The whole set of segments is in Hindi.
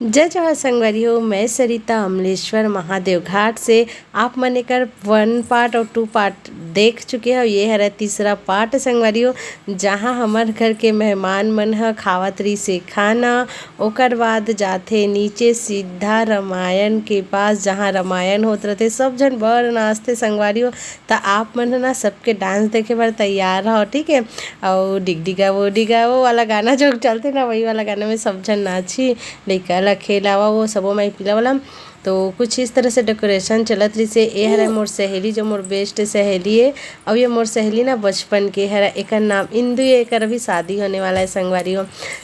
जय जवाहर संगवारी हो। मैं सरिता अमलेश्वर महादेव घाट से आप मन एकर 1 पार्ट और 2 पार्ट देख चुके हो। ये हरा तीसरा पार्ट संगवारी हो, जहाँ हमार घर के मेहमान मन ह खावत रही से खाना। ओकर बाद जाथे नीचे सीधा रामायण के पास, जहाँ रामायण होत रहते। सब जन बर नाचते संगवारी हो। तो आप मन ना सबके डांस देखे बर तैयार हो, ठीक है। और डिगडिगा वो वाला गाना जो चलते ना, वही वाला गाना में सब जन नाची। लइका खेलावा वो सबो मैं पिलावला। तो कुछ इस तरह से डेकोरेशन चलत रही से। ये हरा मोर सहेली, जो मोर बेस्ट सहेली है। और ये मोर सहेली ना बचपन के हरा। एक नाम इंदु है, एक अभी शादी होने वाला है संगवारी हो।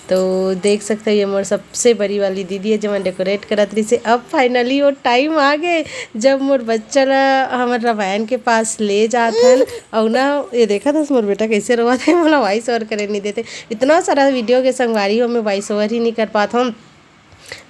तो देख सकते हो ये मोर सबसे बड़ी वाली दीदी है, जो मैं डेकोरेट करत रही से। अब फाइनली वो टाइम आ गए जब मोर बच्चा ला हमार रामायण के पास ले जात हन। और ना ये देखा था मोर बेटा कैसे रोआ थे, मोला वॉइस ओवर करे नहीं देते। इतना सारा वीडियो के संगवारी हो, मैं वॉइस ओवर ही नहीं कर पाता हूँ।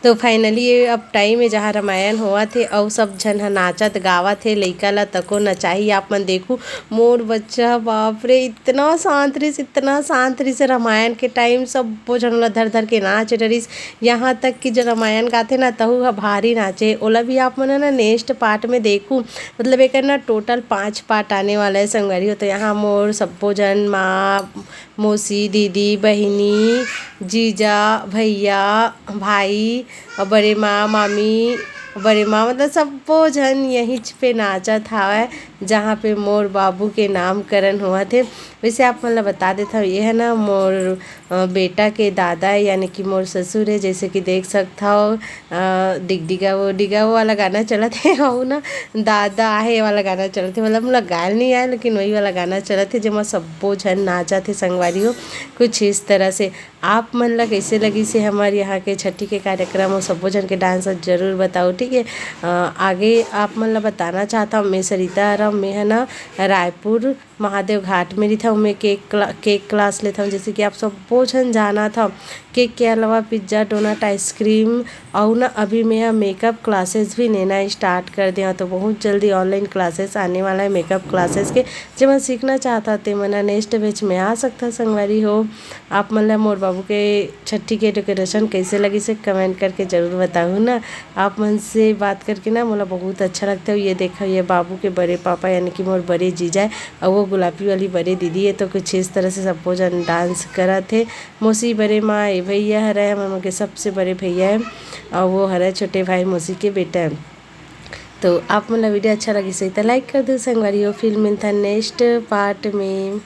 तो फाइनली ये अब टाइम है जहाँ रामायण हुआ थे। और सब झन ह नाचत गावत थे। लइका ला तको नचाही। आप मन देखू मोर बच्चा, बाप रे इतना शांत रहिस, इतना शांत रहिस। रामायण के टाइम सब झन ला धर धर के नाच डरिस। यहाँ तक कि जो रामायण गाथे ना, तहु ह भारी नाचे। ओला भी आप मन ना नेक्स्ट पार्ट में देखू। मतलब एक ना टोटल 5 पार्ट आने वाला है संगवारी हो। तो यहाँ मोर सब्बो जन, माँ, मौसी, दीदी, बहिनी, जीजा, भैया, भाई और बड़े माँ, मामी, बड़े माँ, मतलब सब्बो झन यहीं पे नाचत हावय, जहाँ पे मोर बाबू के नामकरण हुआ थे। वैसे आप मतलब बता देता हूँ, ये है ना मोर बेटा के दादा है, यानी कि मोर ससुर है। जैसे कि देख सकता हो डिगडिगा वो वाला गाना चला थे। और ना दादा आहे वाला गाना चला थे। मतलब मोला गायल नहीं आया, लेकिन वही वाला गाना चला थे, जेमा सब्बो झन नाचा थे संगवारी हो। कुछ इस तरह से आप मन ला कैसे लगी से हमारे यहाँ के छठी के कार्यक्रम और सब्बो जन के डांस जरूर बताओ, ठीक है। आगे आप मन ला बताना चाहता हूँ, मैं सरिता हरा। मैं है ना रायपुर महादेव घाट में रही था। मैं केक क्लास लेता हूँ। जैसे कि आप सब्बो झन जाना था। केक के अलावा पिज्ज़ा, डोनट, आइसक्रीम। और ना अभी मैं मेकअप क्लासेस भी लेना स्टार्ट कर दिया। तो बहुत जल्दी ऑनलाइन क्लासेस आने वाला है मेकअप क्लासेस के। जो मैं सीखना चाहता थे मना नेक्स्ट बैच में आ सकता संगवारी हो। आप मन ला मोर बाबू के छठी के डेकोरेशन कैसे लगी से कमेंट करके ज़रूर बताऊँ ना। आप मन से बात करके ना मोला बहुत अच्छा लगता है। ये देखा, ये बाबू के बड़े पापा यानी कि मोर बड़े जीजा है। और वो गुलाबी वाली बड़े दीदी है। तो कुछ इस तरह से सब्बो जन डांस करा थे। मौसी, बड़े माँ, ये भैया हरा हम के सबसे बड़े भैया है। और वो हरा छोटे भाई मौसी के बेटा है। तो आप मन ला वीडियो अच्छा लगी सही तो लाइक कर दो संगवारी हो। फिर मिलता नेक्स्ट पार्ट में।